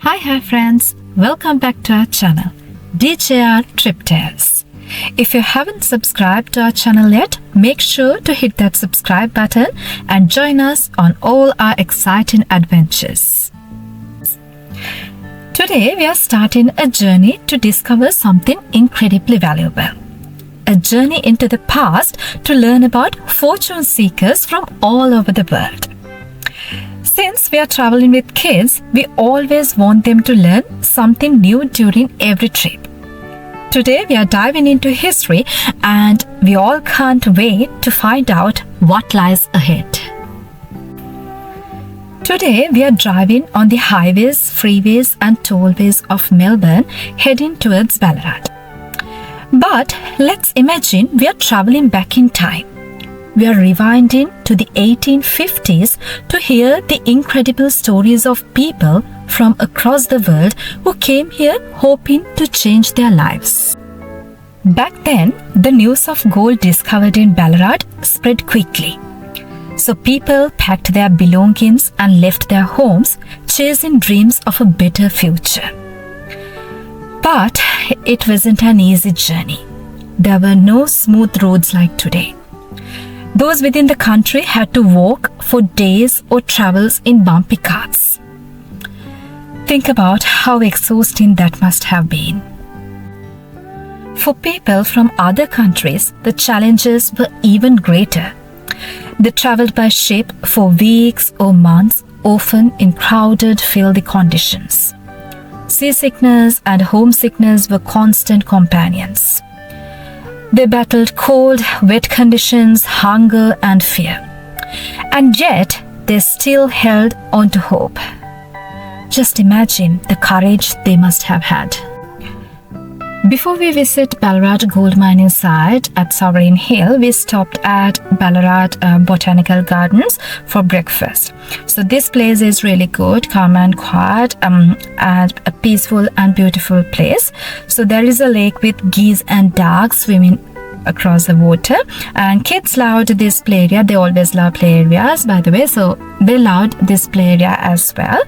Hi friends, welcome back to our channel DJR Trip Tales. If you haven't subscribed to our channel yet, make sure to hit that subscribe button and join us on all our exciting adventures. Today we are starting a journey to discover something incredibly valuable. A journey into the past to learn about fortune seekers from all over the world. Since we are traveling with kids, we always want them to learn something new during every trip. Today we are diving into history and we all can't wait to find out what lies ahead. Today we are driving on the highways, freeways and tollways of Melbourne heading towards Ballarat. But let's imagine we are traveling back in time. We are rewinding to the 1850s to hear the incredible stories of people from across the world who came here hoping to change their lives. Back then, the news of gold discovered in Ballarat spread quickly. So people packed their belongings and left their homes, chasing dreams of a better future. But it wasn't an easy journey. There were no smooth roads like today. Those within the country had to walk for days or travels in bumpy carts. Think about how exhausting that must have been. For people from other countries, the challenges were even greater. They traveled by ship for weeks or months, often in crowded, filthy conditions. Seasickness and homesickness were constant companions. They battled cold, wet conditions, hunger and fear. And yet, they still held on to hope. Just imagine the courage they must have had. Before we visit Ballarat gold mining site at Sovereign Hill, we stopped at Ballarat Botanical Gardens for breakfast. So this place is really good, calm and quiet, and a peaceful and beautiful place. So there is a lake with geese and ducks swimming across the water, and kids loved this play area. They always love play areas, by the way, so they loved this play area as well.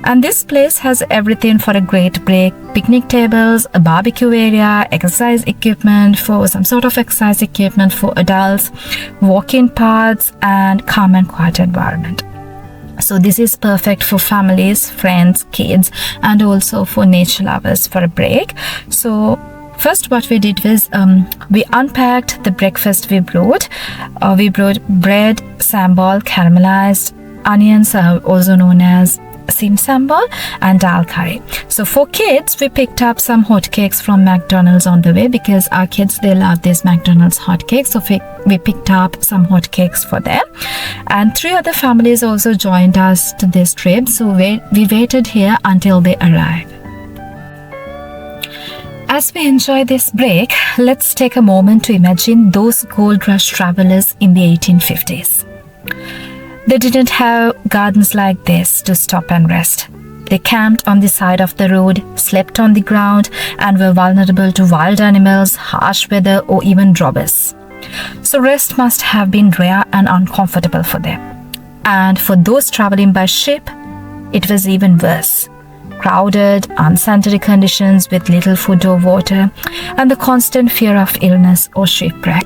And this place has everything for a great break: picnic tables, a barbecue area, exercise equipment for some sort of exercise equipment for adults, walking paths and calm and quiet environment. So this is perfect for families, friends, kids and also for nature lovers for a break. So first what we did was we unpacked the breakfast we brought. We brought bread, sambal, caramelized onions, also known as sim sambal, and dal curry. So for kids, we picked up some hotcakes from McDonald's on the way because our kids, they love these McDonald's hotcakes. So we picked up some hotcakes for them. And 3 other families also joined us to this trip. So we waited here until they arrived. As we enjoy this break, let's take a moment to imagine those gold rush travelers in the 1850s. They didn't have gardens like this to stop and rest. They camped on the side of the road, slept on the ground, and were vulnerable to wild animals, harsh weather, or even robbers. So rest must have been rare and uncomfortable for them. And for those traveling by ship, it was even worse. Crowded, unsanitary conditions with little food or water, and the constant fear of illness or shipwreck.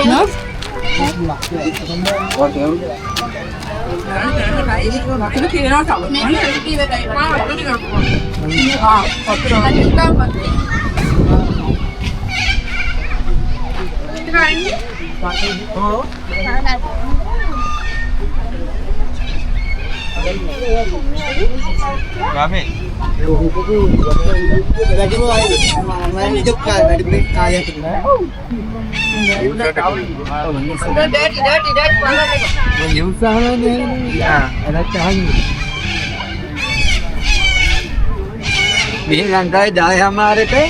No? Bilang tayo dahil hamaरे पे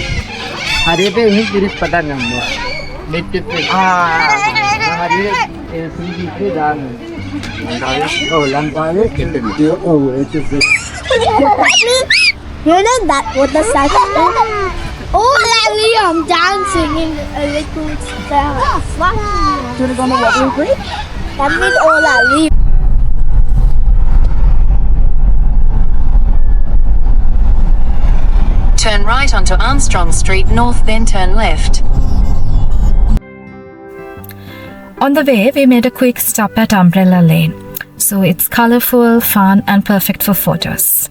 हरे पे ही जिस पता नहीं हुआ लेते पे हमारे सीधी से दाल oh lantai कितने oh itu You know that what the second Oh, like Liam dancing in a little star. What? Should we go on a walking break? That means all I leave. Turn right onto Armstrong Street North, then turn left. On the way, we made a quick stop at Umbrella Lane. So it's colorful, fun, and perfect for photos.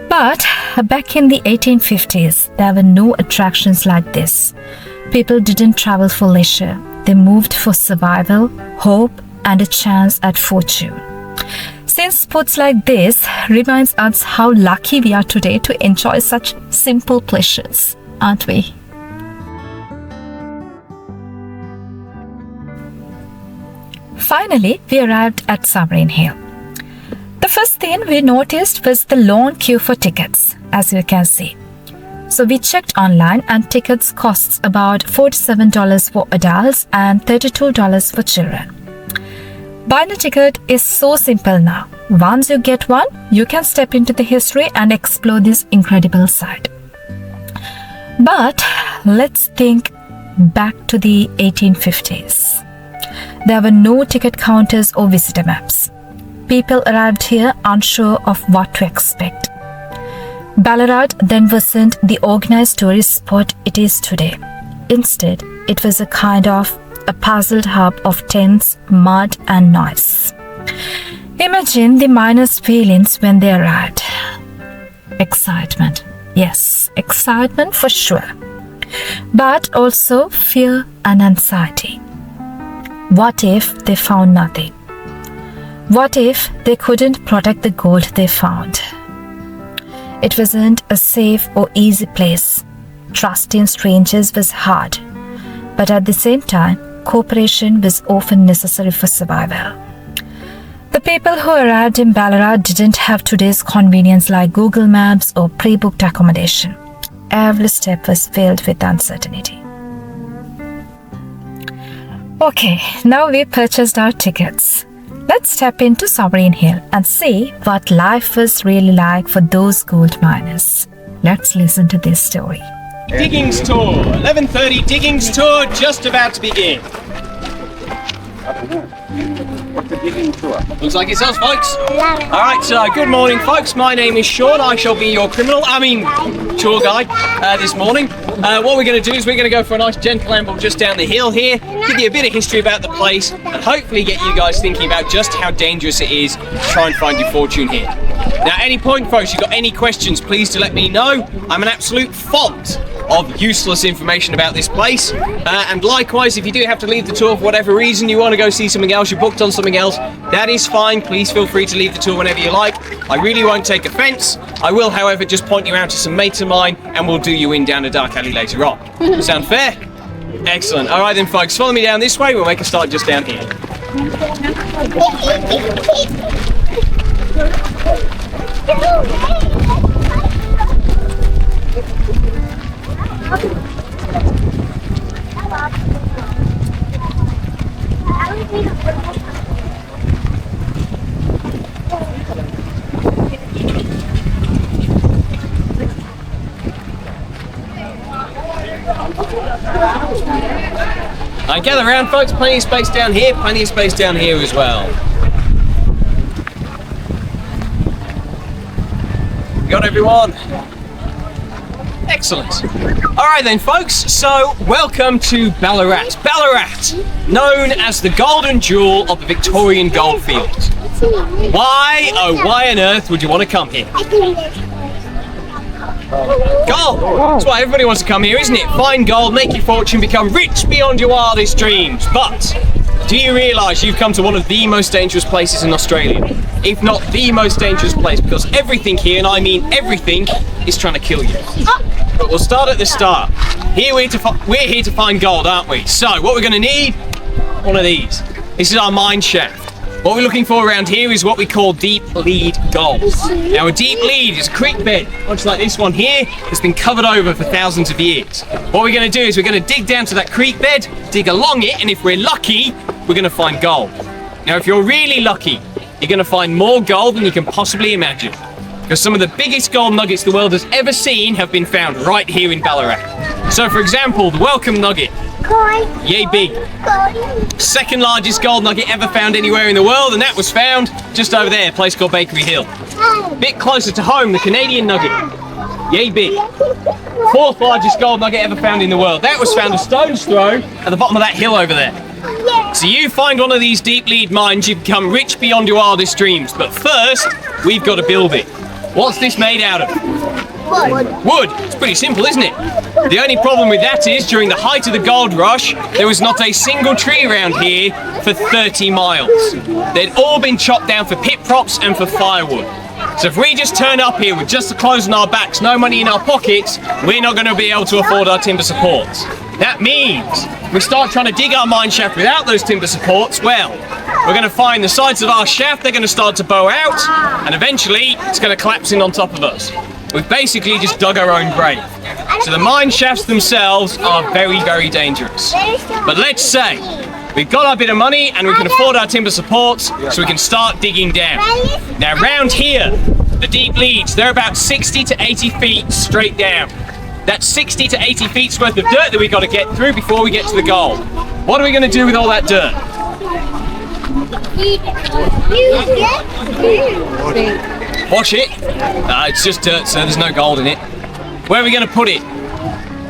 But back in the 1850s, there were no attractions like this. People didn't travel for leisure. They moved for survival, hope, and a chance at fortune. Since spots like this reminds us how lucky we are today to enjoy such simple pleasures, aren't we? Finally, we arrived at Sovereign Hill. The first thing we noticed was the long queue for tickets, as you can see. So we checked online and tickets costs about $47 for adults and $32 for children. Buying a ticket is so simple now. Once you get one, you can step into the history and explore this incredible site. But let's think back to the 1850s. There were no ticket counters or visitor maps. People arrived here unsure of what to expect. Ballarat then wasn't the organized tourist spot it is today. Instead, it was a kind of a puzzled hub of tents, mud, and noise. Imagine the miners' feelings when they arrived. Excitement. Yes, excitement for sure. But also fear and anxiety. What if they found nothing? What if they couldn't protect the gold they found? It wasn't a safe or easy place. Trusting strangers was hard. But at the same time, cooperation was often necessary for survival. The people who arrived in Ballarat didn't have today's convenience like Google Maps or pre-booked accommodation. Every step was filled with uncertainty. Okay, now we purchased our tickets. Let's step into Sovereign Hill and see what life was really like for those gold miners. Let's listen to this story. Diggings tour, 11:30 diggings tour just about to begin. What's the digging tour? Looks like it's us, folks. Alright, so good morning, folks. My name is Sean. I shall be your tour guide this morning. What we're going to do is we're going to go for a nice gentle amble just down the hill here, give you a bit of history about the place, and hopefully get you guys thinking about just how dangerous it is to try and find your fortune here. Now, at any point, folks, you've got any questions, please do let me know. I'm an absolute font of useless information about this place. And likewise, if you do have to leave the tour for whatever reason, you want to go see something else, you're booked on something else, that is fine. Please feel free to leave the tour whenever you like. I really won't take offence. I will, however, just point you out to some mates of mine and we'll do you in down a dark alley later on. Sound fair? Excellent. All right then, folks, follow me down this way. We'll make a start just down here. Alright, gather around, folks. Plenty of space down here, plenty of space down here as well. Got everyone? Excellent. Alright then, folks, so welcome to Ballarat. Ballarat, known as the golden jewel of the Victorian goldfields. Why, oh why on earth would you want to come here? Gold! That's why everybody wants to come here, isn't it? Find gold, make your fortune, become rich beyond your wildest dreams. But do you realise you've come to one of the most dangerous places in Australia? If not the most dangerous place, because everything here, and I mean everything, is trying to kill you. But we'll start at the start. We're here to find gold, aren't we? So what we're going to need, one of these. This is our mine shaft. What we're looking for around here is what we call deep lead gold. Now a deep lead is a creek bed, much like this one here, that's been covered over for thousands of years. What we're going to do is we're going to dig down to that creek bed, dig along it, and if we're lucky, we're going to find gold. Now if you're really lucky, you're going to find more gold than you can possibly imagine. Because some of the biggest gold nuggets the world has ever seen have been found right here in Ballarat. So for example, the Welcome Nugget. Yay big. Second largest gold nugget ever found anywhere in the world, and that was found just over there, a place called Bakery Hill. A bit closer to home, the Canadian Nugget. Yay big. 4th largest gold nugget ever found in the world. That was found a stone's throw at the bottom of that hill over there. So you find one of these deep lead mines, you become rich beyond your wildest dreams. But first, we've got to build it. What's this made out of? Wood. It's pretty simple, isn't it? The only problem with that is, during the height of the gold rush, there was not a single tree around here for 30 miles. They'd all been chopped down for pit props and for firewood. So if we just turn up here with just the clothes on our backs, no money in our pockets, we're not going to be able to afford our timber supports. That means if we start trying to dig our mine shaft without those timber supports, well, we're going to find the sides of our shaft, they're going to start to bow out, and eventually it's going to collapse in on top of us. We've basically just dug our own grave. So the mine shafts themselves are very, very dangerous. But let's say we've got our bit of money and we can afford our timber supports, so we can start digging down. Now round here, the deep leads, they're about 60 to 80 feet straight down. That's 60 to 80 feet worth of dirt that we've got to get through before we get to the gold. What are we going to do with all that dirt? Wash it. It's just dirt, so there's no gold in it. Where are we going to put it?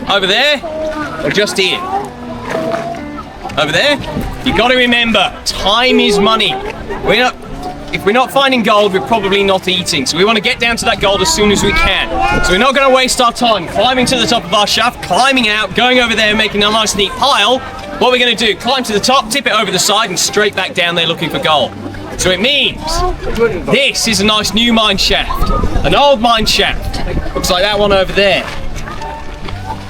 Over there? Or just here? Over there? You got to remember, time is money. If we're not finding gold, we're probably not eating. So we want to get down to that gold as soon as we can. So we're not going to waste our time climbing to the top of our shaft, climbing out, going over there, making a nice neat pile. What we're going to do, climb to the top, tip it over the side, and straight back down there looking for gold. So it means this is a nice new mine shaft. An old mine shaft. Looks like that one over there.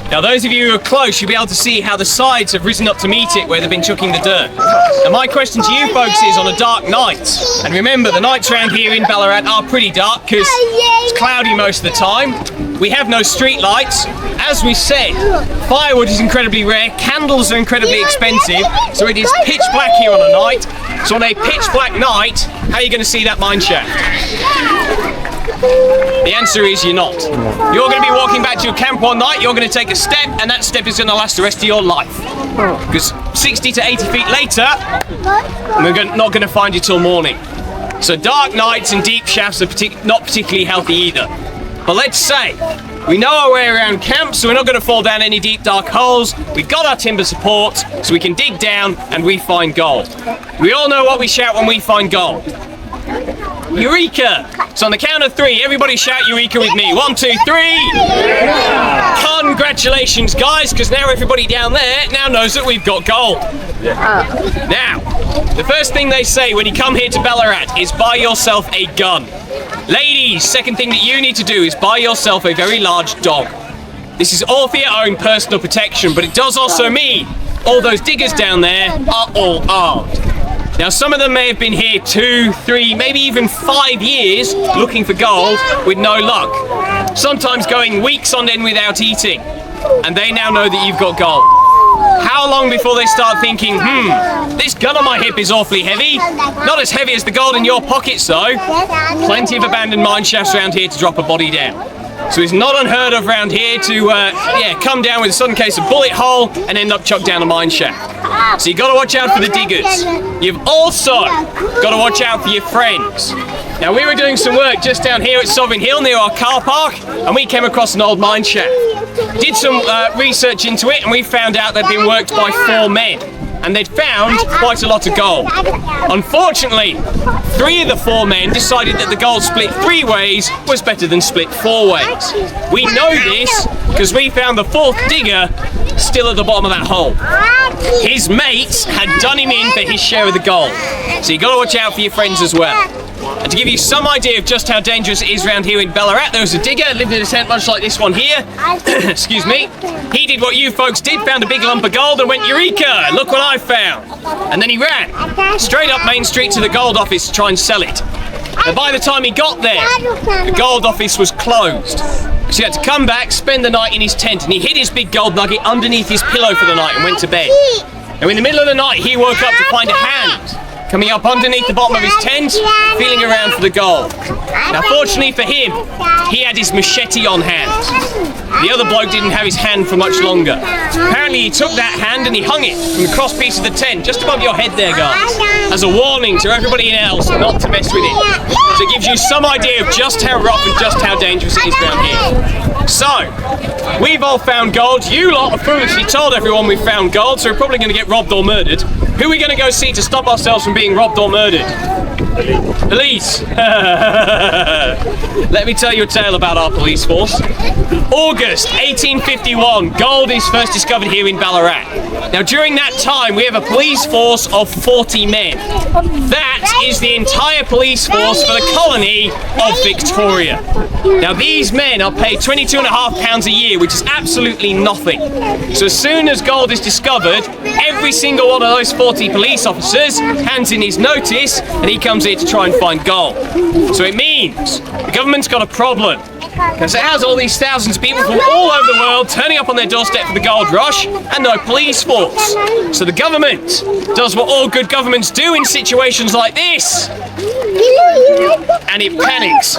Now those of you who are close, you'll be able to see how the sides have risen up to meet it where they've been chucking the dirt. Now my question to you folks is, on a dark night, and remember the nights around here in Ballarat are pretty dark because it's cloudy most of the time. We have no street lights. As we said, firewood is incredibly rare, candles are incredibly expensive, so it is pitch black here on a night. So on a pitch black night, how are you going to see that mine shaft? The answer is you're not. You're going to be walking back to your camp one night, you're going to take a step, and that step is going to last the rest of your life. Because 60 to 80 feet later, we're not going to find you till morning. So dark nights and deep shafts are not particularly healthy either. But let's say we know our way around camp, so we're not going to fall down any deep dark holes. We've got our timber support, so we can dig down and we find gold. We all know what we shout when we find gold. Eureka! So on the count of 3, everybody shout Eureka with me. 1, 2, 3! Congratulations guys, because now everybody down there now knows that we've got gold. Now, the first thing they say when you come here to Ballarat is buy yourself a gun. Ladies, second thing that you need to do is buy yourself a very large dog. This is all for your own personal protection, but it does also mean all those diggers down there are all armed. Now some of them may have been here 2, 3, maybe even 5 years looking for gold with no luck. Sometimes going weeks on end without eating. And they now know that you've got gold. How long before they start thinking, this gun on my hip is awfully heavy. Not as heavy as the gold in your pockets though. Plenty of abandoned mine shafts around here to drop a body down. So it's not unheard of around here to come down with a sudden case of bullet hole and end up chucked down a mine shaft. So you've got to watch out for the diggers. You've also got to watch out for your friends. Now we were doing some work just down here at Sovereign Hill near our car park, and we came across an old mine shaft. Did some research into it, and we found out they'd been worked by 4 men. And they'd found quite a lot of gold. Unfortunately, 3 of the 4 men decided that the gold split 3 ways was better than split 4 ways. We know this because we found the 4th digger still at the bottom of that hole. His mates had done him in for his share of the gold. So you got to watch out for your friends as well. And to give you some idea of just how dangerous it is around here in Ballarat, there was a digger, lived in a tent much like this one here. Excuse me. He did what you folks did, found a big lump of gold and went, Eureka! Look what I found! And then he ran straight up Main Street to the gold office to try and sell it. But by the time he got there, the gold office was closed. So he had to come back, spend the night in his tent, and he hid his big gold nugget underneath his pillow for the night and went to bed. Now in the middle of the night, he woke up to find a hand coming up underneath the bottom of his tent, feeling around for the gold. Now fortunately for him, he had his machete on hand. The other bloke didn't have his hand for much longer. Apparently he took that hand and he hung it from the cross piece of the tent, just above your head there guys, as a warning to everybody else not to mess with it. So it gives you some idea of just how rough and just how dangerous it is down here. So, we've all found gold. You lot have foolishly told everyone we've found gold, so we're probably going to get robbed or murdered. Who are we going to go see to stop ourselves from being robbed or murdered? Police! Let me tell you a tale about our police force. August 1851, gold is first discovered here in Ballarat. Now during that time we have a police force of 40 men. That is the entire police force for the colony of Victoria. Now these men are paid £22.5 a year, which is absolutely nothing. So as soon as gold is discovered, every single one of those 40 police officers hands in his notice and he comes here to try and find gold. So it means the government's got a problem, because it has all these thousands of people from all over the world turning up on their doorstep for the gold rush and no police force. So the government does what all good governments do in situations like this, and it panics.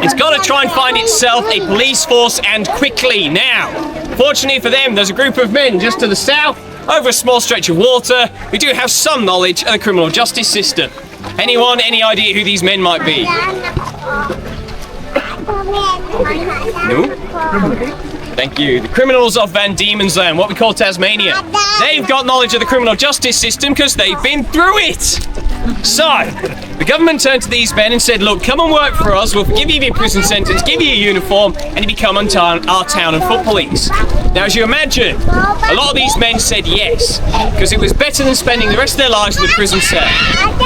It's got to try and find itself a police force, and quickly. Now, fortunately for them, there's a group of men just to the south, over a small stretch of water, who do have some knowledge of the criminal justice system. Anyone, any idea who these men might be? No? Thank you. The criminals of Van Diemen's Land, what we call Tasmania. They've got knowledge of the criminal justice system because they've been through it. So, the government turned to these men and said, look, come and work for us, we'll give you your prison sentence, give you a uniform, and you become our town and foot police. Now, as you imagine, a lot of these men said yes, because it was better than spending the rest of their lives in the prison cell.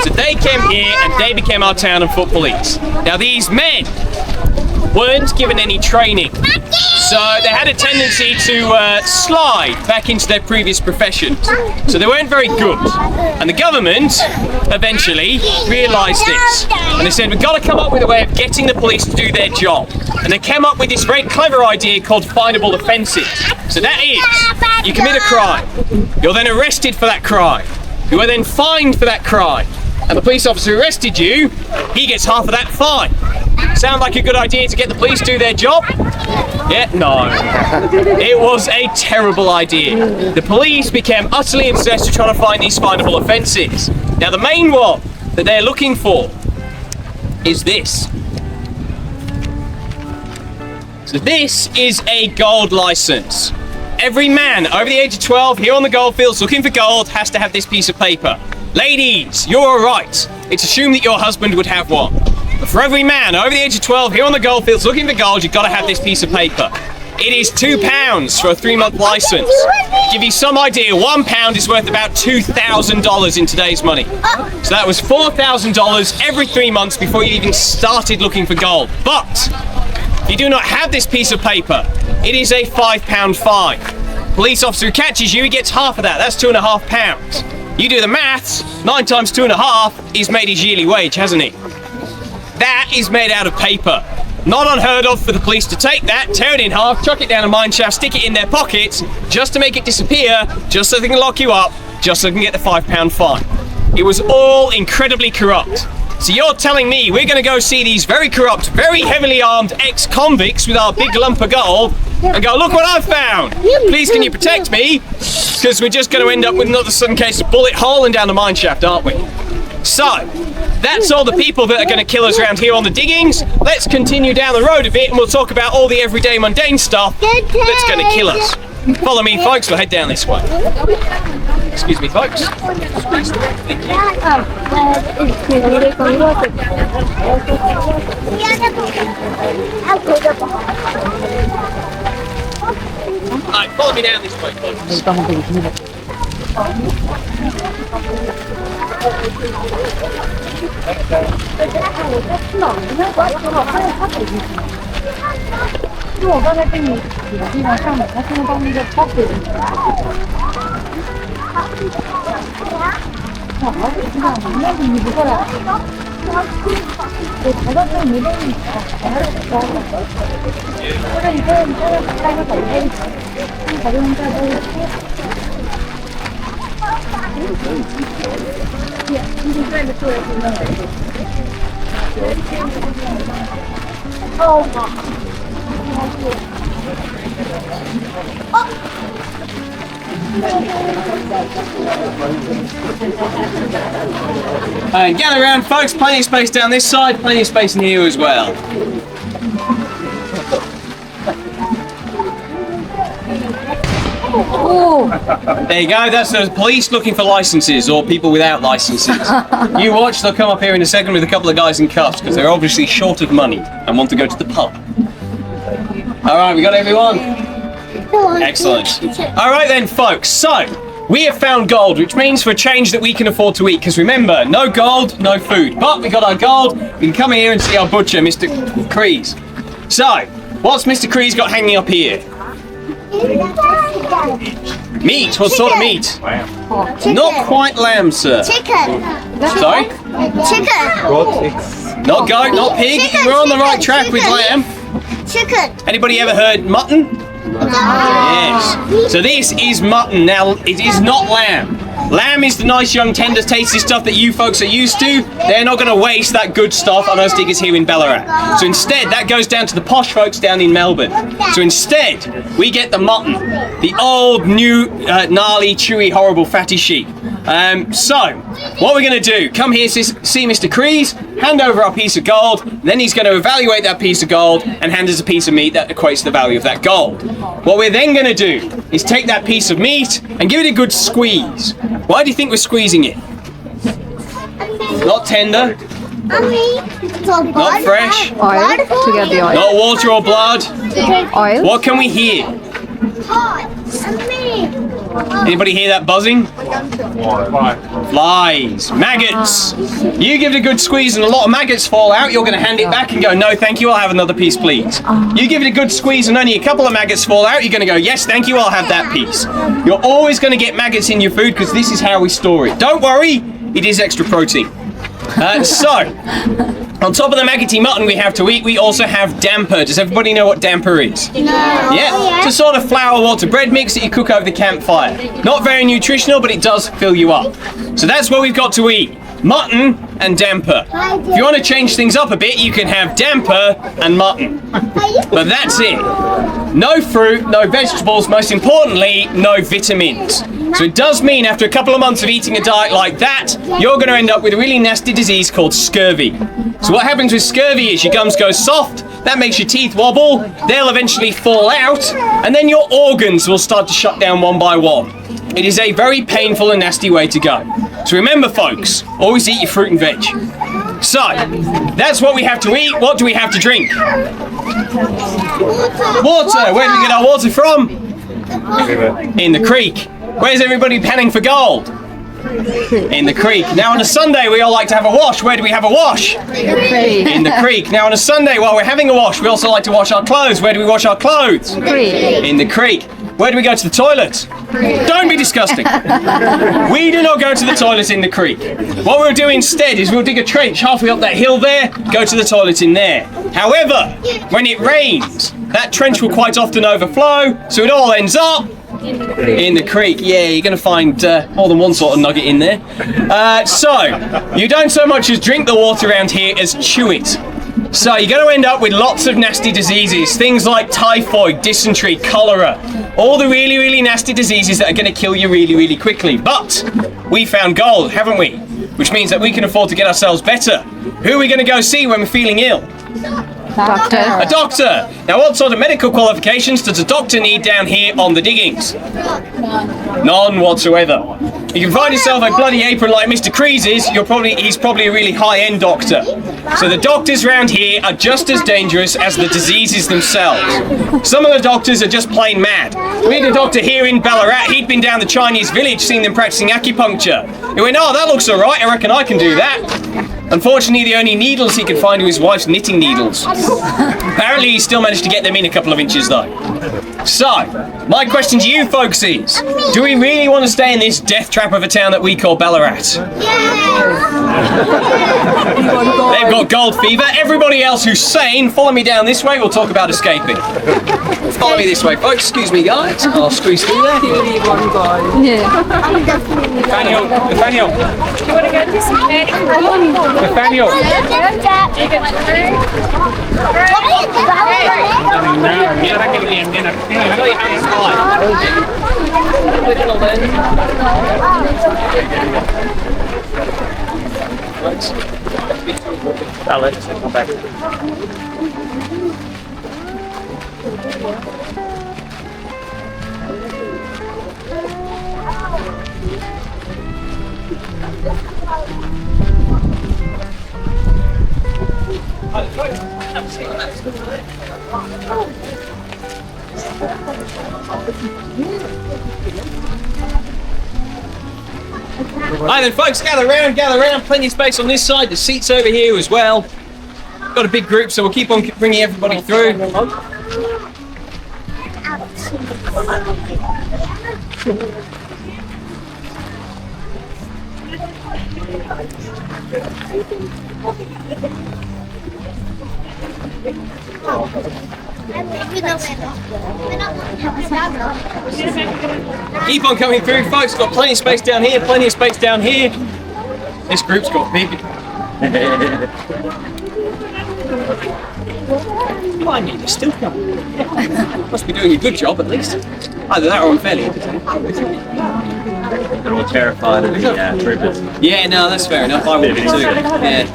So they came here and they became our town and foot police. Now, these men weren't given any training, so they had a tendency to slide back into their previous professions. So they weren't very good, and the government eventually realised this, and they said, we've got to come up with a way of getting the police to do their job. And they came up with this very clever idea called findable offences. So that is, you commit a crime, you're then arrested for that crime, you are then fined for that crime, and the police officer who arrested you, he gets half of that fine. Sound like a good idea to get the police to do their job? Yeah, no. It was a terrible idea. The police became utterly obsessed with trying to find these findable offences. Now the main one that they're looking for is this. So this is a gold licence. Every man over the age of 12 here on the goldfields looking for gold has to have this piece of paper. Ladies, you're all right. It's assumed that your husband would have one. But for every man over the age of 12 here on the goldfields looking for gold, you've got to have this piece of paper. It is £2 for a 3-month licence. To give you some idea, £1 is worth about $2,000 in today's money. So that was $4,000 every 3 months before you even started looking for gold. But if you do not have this piece of paper, it is a £5 fine. Police officer who catches you, he gets half of that. That's £2.5. You do the maths, 9 times 2.5, he's made his yearly wage, hasn't he? That is made out of paper. Not unheard of for the police to take that, tear it in half, chuck it down a mine shaft, stick it in their pockets, just to make it disappear, just so they can lock you up, just so they can get the £5 fine. It was all incredibly corrupt. So you're telling me we're going to go see these very corrupt, very heavily armed ex-convicts with our big lump of gold and go, look what I've found. Please can you protect me? Because we're just going to end up with another sudden case of bullet hole and down the mine shaft, aren't we? So, that's all the people that are going to kill us around here on the diggings. Let's continue down the road a bit and we'll talk about all the everyday mundane stuff that's going to kill us. Follow me, folks, we'll head down this way. Excuse me, folks. Thank you. Alright, follow me down this way, folks. And gather around, folks. Plenty of space down this side, plenty of space in here as well. There you go, that's the police looking for licenses or people without licenses. You watch, they'll come up here in a second with a couple of guys in cuffs because they're obviously short of money and want to go to the pub. Alright, we got everyone? Excellent. Alright then, folks, so we have found gold, which means for a change that we can afford to eat, because remember, no gold, no food. But we got our gold, we can come here and see our butcher, Mr. Crees. So, what's Mr. Crees got hanging up here? Meat, what sort of meat? Not quite lamb, sir. Chicken. Sorry? Chicken. Not goat, not pig. We're on the right track with lamb. Chicken. Anybody ever heard mutton? Yes. So this is mutton. Now, it is not lamb. Lamb is the nice, young, tender, tasty stuff that you folks are used to. They're not going to waste that good stuff on us diggers here in Ballarat. So instead, that goes down to the posh folks down in Melbourne. So instead, we get the mutton. The old, new, gnarly, chewy, horrible, fatty sheep. So, what we're going to do, come here, see Mr. Crees, hand over our piece of gold, then he's going to evaluate that piece of gold and hand us a piece of meat that equates to the value of that gold. What we're then going to do is take that piece of meat and give it a good squeeze. Why do you think we're squeezing it? Not tender, not fresh, Oil to get the oil. not water or blood. Oil. What can we hear? Anybody hear that buzzing? Flies. Maggots. You give it a good squeeze and a lot of maggots fall out, you're going to hand it back and go, no, thank you, I'll have another piece, please. You give it a good squeeze and only a couple of maggots fall out, you're going to go, yes, thank you, I'll have that piece. You're always going to get maggots in your food because this is how we store it. Don't worry, it is extra protein. So, on top of the maggoty mutton we have to eat, we also have damper. Does everybody know what damper is? No. Yeah, it's a sort of flour, water, bread mix that you cook over the campfire. Not very nutritional, but it does fill you up. So that's what we've got to eat. Mutton and damper. If you want to change things up a bit, you can have damper and mutton. But that's it. No fruit, no vegetables, most importantly, no vitamins. So it does mean after a couple of months of eating a diet like that, you're going to end up with a really nasty disease called scurvy. So what happens with scurvy is your gums go soft, that makes your teeth wobble, they'll eventually fall out, and then your organs will start to shut down one by one. It is a very painful and nasty way to go. So remember, folks, always eat your fruit and veg. So, that's what we have to eat. What do we have to drink? Water. Where do we get our water from? In the creek. Where's everybody panning for gold? In the creek. Now on a Sunday we all like to have a wash. Where do we have a wash? In the creek. Now on a Sunday while we're having a wash we also like to wash our clothes. Where do we wash our clothes? In the creek. Where do we go to the toilet? Don't be disgusting. We do not go to the toilet in the creek. What we'll do instead is we'll dig a trench halfway up that hill there, go to the toilet in there. However, when it rains, that trench will quite often overflow, so it all ends up in the creek. Yeah, you're going to find more than one sort of nugget in there. So, you don't so much as drink the water around here as chew it. So you're going to end up with lots of nasty diseases, things like typhoid, dysentery, cholera, all the really, really nasty diseases that are going to kill you really, really quickly. But we found gold, haven't we? Which means that we can afford to get ourselves better. Who are we going to go see when we're feeling ill? Doctor. A doctor. Now what sort of medical qualifications does a doctor need down here on the diggings? None whatsoever. You can find yourself a bloody apron like Mr. Creese's, he's probably a really high-end doctor. So the doctors around here are just as dangerous as the diseases themselves. Some of the doctors are just plain mad. We had a doctor here in Ballarat, he'd been down the Chinese village seeing them practicing acupuncture. He went, oh, that looks alright, I reckon I can do that. Unfortunately, the only needles he could find were his wife's knitting needles. Apparently, he still managed to get them in a couple of inches, though. So, my question to you folks is, do we really want to stay in this death trap of a town that we call Ballarat? They've got gold fever. Everybody else who's sane, follow me down this way, we'll talk about escaping. Follow me this way, folks. Excuse me, guys. I'll squeeze through there. Nathaniel. Nathaniel. Do you want to go to some Nathaniel. till then. Alex, come back. Right then folks, gather around, plenty of space on this side, the seats over here as well. Got a big group, so we'll keep on bringing everybody through. Keep on coming through, folks. Got plenty of space down here, plenty of space down here. This group's got big. I mean, they're still coming. Must be doing a good job at least. Either that or I'm fairly entertained. They're all terrified of the troopers. Yeah, no, that's fair enough. I would be too. Yeah.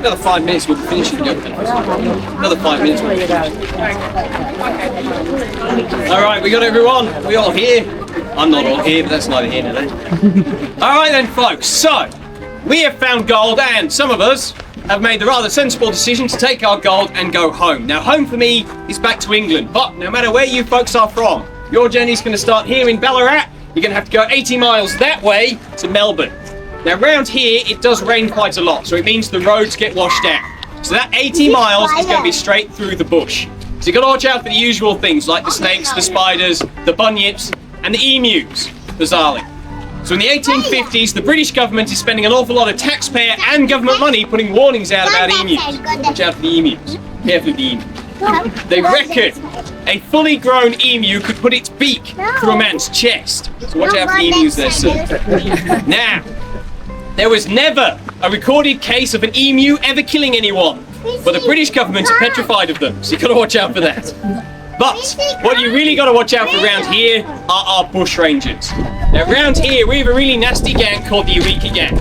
Another 5 minutes, we'll be finishing. Another 5 minutes, we'll be finishing. Alright, we got everyone. We all here. I'm not all here, but that's neither here nor there. Alright then, folks. So, we have found gold, and some of us have made the rather sensible decision to take our gold and go home. Now, home for me is back to England, but no matter where you folks are from, your journey's going to start here in Ballarat. You're going to have to go 80 miles that way to Melbourne. Now, round here, it does rain quite a lot, so it means the roads get washed out. So that 80 miles is going to be straight through the bush. So you've got to watch out for the usual things like the snakes, the spiders, the bunyips, and the emus, bizarrely. So in the 1850s, the British government is spending an awful lot of taxpayer and government money putting warnings out about emus. Watch out for the emus. Careful of the emus. They reckon a fully grown emu could put its beak through a man's chest. So watch out for the emus there, sir. Now, there was never a recorded case of an emu ever killing anyone, but the British government are petrified of them, so you've got to watch out for that. But what you really got to watch out for around here are our bush rangers. Now around here we have a really nasty gang called the Eureka Gang.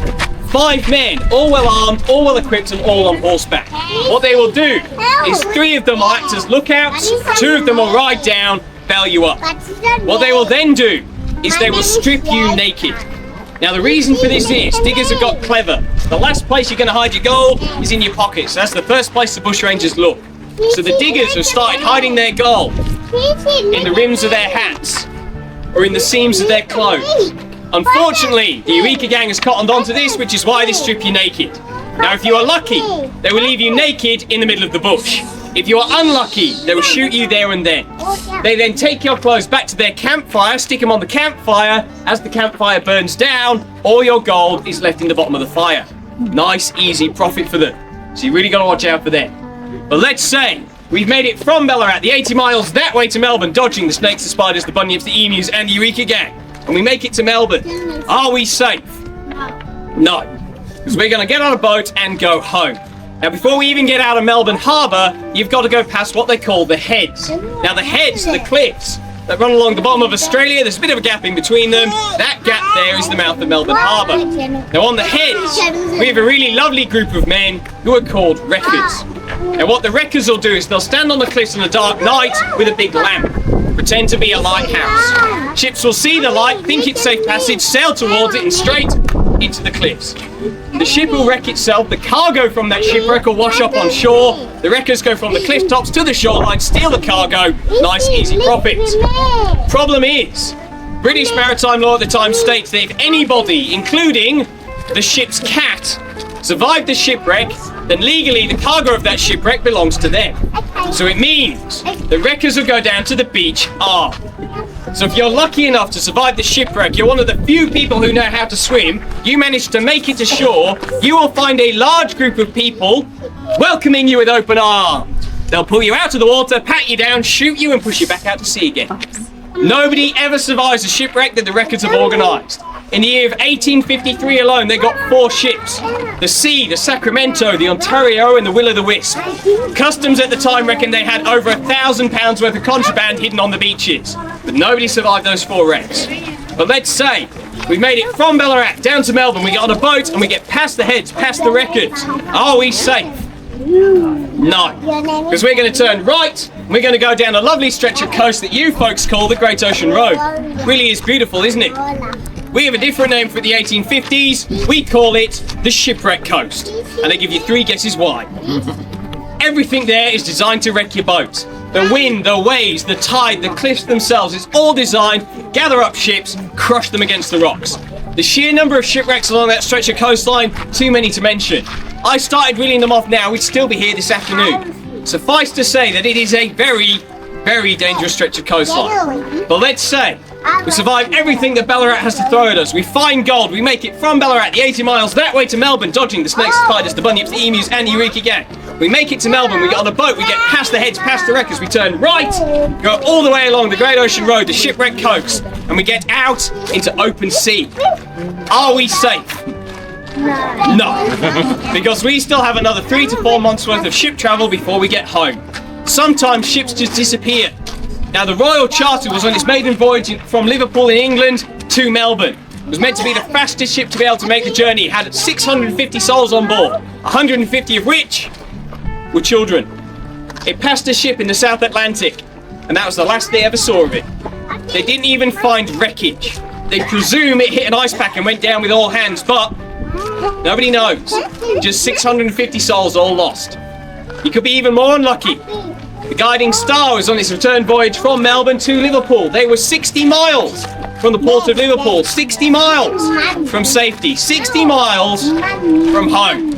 5 men, all well armed, all well equipped and all on horseback. What they will do is 3 of them will act as lookouts, 2 of them will ride down, bail you up. What they will then do is they will strip you naked. Now the reason for this is, diggers have got clever. The last place you're going to hide your gold is in your pockets. That's the first place the bushrangers look. So the diggers have started hiding their gold in the rims of their hats or in the seams of their clothes. Unfortunately, the Eureka Gang has cottoned onto this, which is why they strip you naked. Now if you are lucky, they will leave you naked in the middle of the bush. If you are unlucky, they will shoot you there and then. They then take your clothes back to their campfire, stick them on the campfire. As the campfire burns down, all your gold is left in the bottom of the fire. Nice, easy profit for them. So you really got to watch out for them. But let's say we've made it from Ballarat, the 80 miles that way to Melbourne, dodging the snakes, the spiders, the bunyips, the emus, and the Eureka Gang. And we make it to Melbourne. Are we safe? No. Because we're going to get on a boat and go home. Now, before we even get out of Melbourne Harbour, you've got to go past what they call the heads. Now, the heads are the cliffs that run along the bottom of Australia. There's a bit of a gap in between them. That gap there is the mouth of Melbourne Harbour. Now, on the heads, we have a really lovely group of men who are called wreckers. Now, what the wreckers will do is they'll stand on the cliffs in a dark night with a big lamp, pretend to be a lighthouse. Ships will see the light, think it's safe passage, sail towards it and straight into the cliffs. The ship will wreck itself, the cargo from that shipwreck will wash up on shore, the wreckers go from the cliff tops to the shoreline, steal the cargo, nice easy profit. Problem is, British maritime law at the time states that if anybody, including the ship's cat, survived the shipwreck, then legally the cargo of that shipwreck belongs to them. So it means the wreckers will go down to the beach armed. So if you're lucky enough to survive the shipwreck, you're one of the few people who know how to swim, you manage to make it to shore, you will find a large group of people welcoming you with open arms. They'll pull you out of the water, pat you down, shoot you and push you back out to sea again. Nobody ever survives a shipwreck that the wreckers have organised. In the year of 1853 alone, they got 4 ships. The Sea, the Sacramento, the Ontario, and the Will-o'-the-Wisp. Customs at the time reckoned they had over £1,000 worth of contraband hidden on the beaches. But nobody survived those 4 wrecks. But let's say we've made it from Ballarat down to Melbourne. We get on a boat and we get past the heads, past the wreckers. Are we safe? No. Because we're going to turn right. We're going to go down a lovely stretch of coast that you folks call the Great Ocean Road. Really is beautiful, isn't it? We have a different name for the 1850s. We call it the Shipwreck Coast. And I give you 3 guesses why. Everything there is designed to wreck your boat. The wind, the waves, the tide, the cliffs themselves, it's all designed to gather up ships, crush them against the rocks. The sheer number of shipwrecks along that stretch of coastline, too many to mention. I started reeling them off now, we'd still be here this afternoon. Suffice to say that it is a very, very dangerous stretch of coastline. But let's say we survive everything that Ballarat has to throw at us. We find gold, we make it from Ballarat, the 80 miles that way to Melbourne, dodging the snakes, the spiders, the bunyips, the emus and the Eureka gang. We make it to Melbourne, we get on a boat, we get past the heads, past the wreckers, we turn right, go all the way along the Great Ocean Road, the Shipwreck Coast, and we get out into open sea. Are we safe? No. Because we still have another 3 to 4 months worth of ship travel before we get home. Sometimes ships just disappear. Now the Royal Charter was on its maiden voyage from Liverpool in England to Melbourne. It was meant to be the fastest ship to be able to make the journey. It had 650 souls on board, 150 of which were children. It passed a ship in the South Atlantic, and that was the last they ever saw of it. They didn't even find wreckage. They presume it hit an ice pack and went down with all hands, but nobody knows. Just 650 souls all lost. You could be even more unlucky. The Guiding Star was on its return voyage from Melbourne to Liverpool. They were 60 miles from the port of Liverpool, 60 miles from safety, 60 miles from home.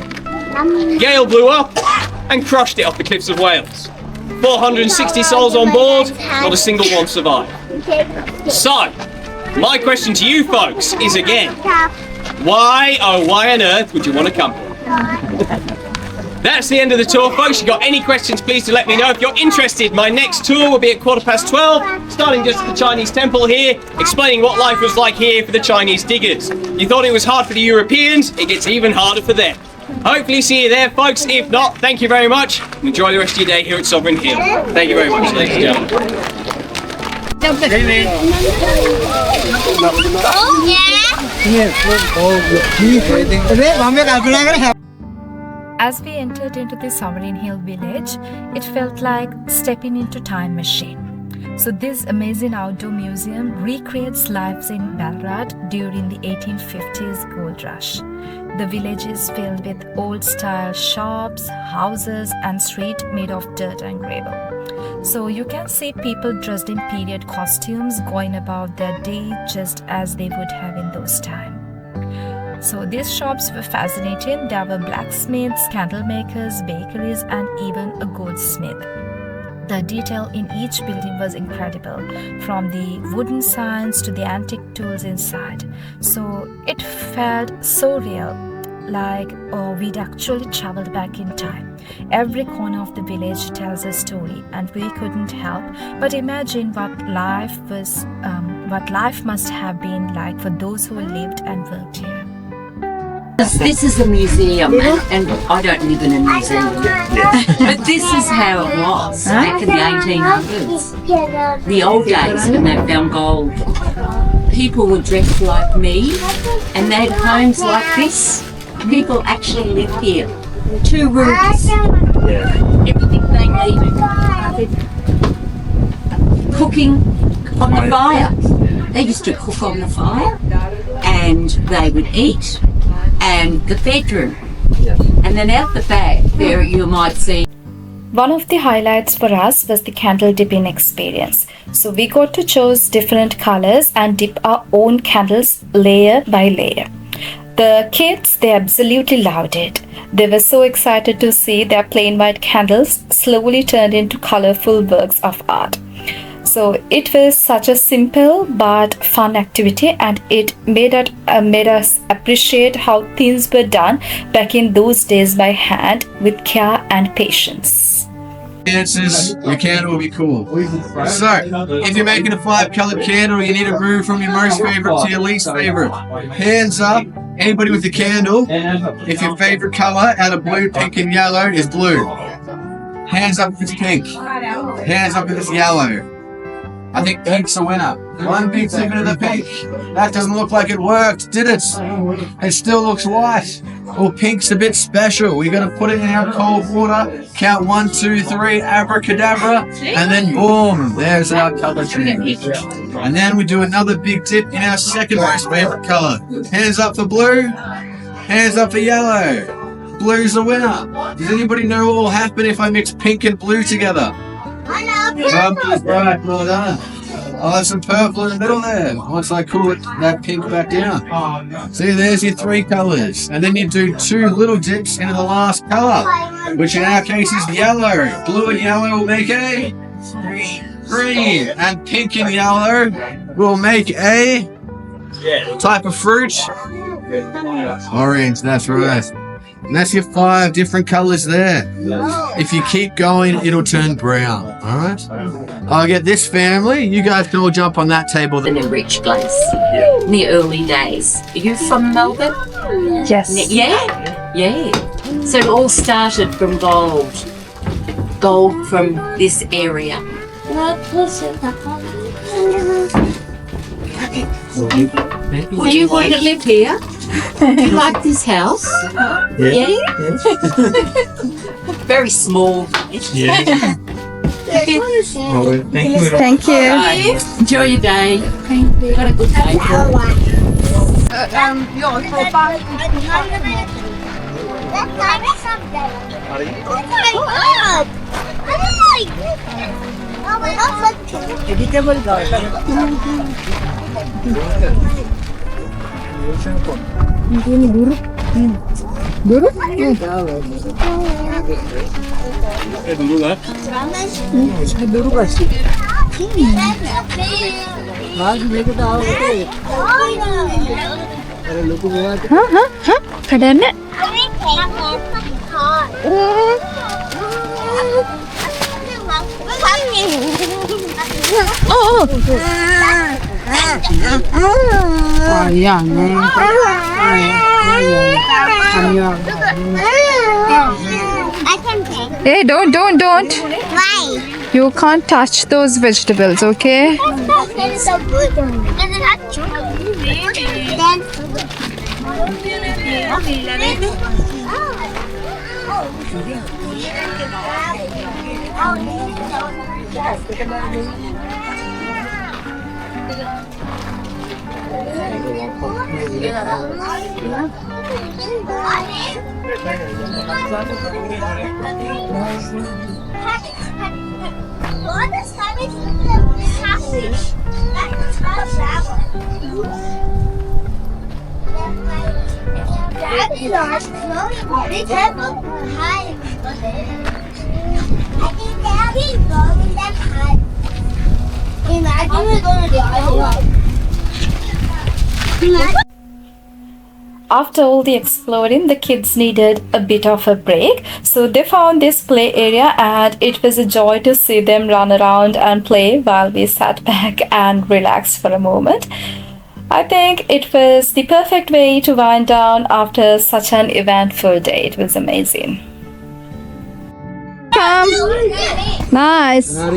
Gale blew up and crushed it off the cliffs of Wales. 460 souls on board, not a single one survived. So, my question to you folks is again, why, oh why on earth would you want to come here? That's the end of the tour, folks. If you've got any questions, please do let me know. If you're interested, my next tour will be at 12:15, starting just at the Chinese temple here, explaining what life was like here for the Chinese diggers. You thought it was hard for the Europeans, it gets even harder for them. Hopefully see you there, folks. If not, thank you very much. Enjoy the rest of your day here at Sovereign Hill. Thank you very much, ladies and gentlemen. As we entered into the Sovereign Hill village, it felt like stepping into time machine. So this amazing outdoor museum recreates lives in Ballarat during the 1850s gold rush. The village is filled with old-style shops, houses, and streets made of dirt and gravel. So you can see people dressed in period costumes going about their day just as they would have in those times. So these shops were fascinating. There were blacksmiths, candle makers, bakeries, and even a goldsmith. The detail in each building was incredible, from the wooden signs to the antique tools inside. So it felt so real, like we'd actually traveled back in time. Every corner of the village tells a story, and we couldn't help but imagine what life must have been like for those who lived and worked here. This is a museum, and I don't live in a museum, but this is how it was back in the 1800s. The old days when they found gold. People were dressed like me, and they had homes like this. People actually lived here. 2 rooms. Everything they needed. Cooking on the fire. They used to cook on the fire, and they would eat. And the bedroom. And then out the back there you might see. One of the highlights for us was the candle dipping experience. So we got to choose different colors and dip our own candles layer by layer. The kids, they absolutely loved it. They were so excited to see their plain white candles slowly turned into colorful works of art. So it was such a simple but fun activity, and it made us appreciate how things were done back in those days by hand with care and patience. Answers, your candle will be cool. So, if you're making a 5-colored candle, you need to move from your most favorite to your least favorite. Hands up, anybody with a candle, if your favorite color out of blue, pink, and yellow is blue. Hands up if it's pink. Hands up if it's yellow. I think pink's a winner. One big tip into the pink. That doesn't look like it worked, did it? It still looks white. Well, pink's a bit special. We're going to put it in our cold water, count 1, 2, 3, abracadabra, and then boom, there's our color change. And then we do another big dip in our second most favorite color. Hands up for blue, hands up for yellow. Blue's the winner. Does anybody know what will happen if I mix pink and blue together? Purple's right, well done. I'll have some purple in the middle there once I cool that pink back down. See, there's your 3 colours. And then you do 2 little dips into the last colour, which in our case is yellow. Blue and yellow will make a green. And pink and yellow will make a type of fruit. Orange, that's right. And that's your 5 different colours there. If you keep going, it'll turn brown. Alright? I'll get this family. You guys can all jump on that table. In a rich place in the early days. Are you from Melbourne? Yes. Yeah? Yeah. So it all started from gold. Gold from this area. Would you want to live here? Do you like this house? Yeah? Very small. Yeah. Thank you. Bye. Enjoy your day. Got a good day. Kadang Hey, don't. Why? You can't touch those vegetables, okay? That's so good. Does it have chocolate? After all the exploring, the kids needed a bit of a break, so they found this play area and it was a joy to see them run around and play while we sat back and relaxed for a moment. I think it was the perfect way to wind down after such an eventful day. It was amazing. Come. Nice. Come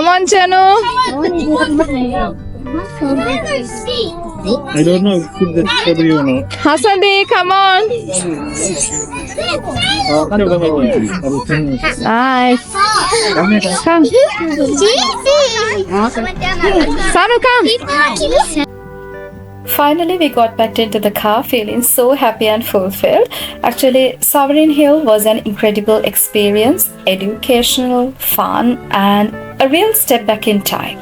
on, Chanu. I don't know if that's strawberry or not. Hasandi, come on. Nice. Come. Sanu, come. Finally, we got back into the car feeling so happy and fulfilled. Actually, Sovereign Hill was an incredible experience, educational, fun, and a real step back in time.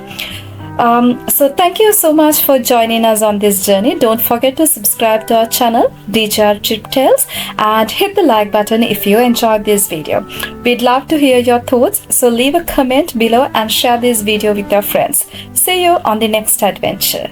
So thank you so much for joining us on this journey. Don't forget to subscribe to our channel DJR Trip Tales and hit the like button if you enjoyed this video. We'd love to hear your thoughts, so leave a comment below and share this video with your friends. See you on the next adventure.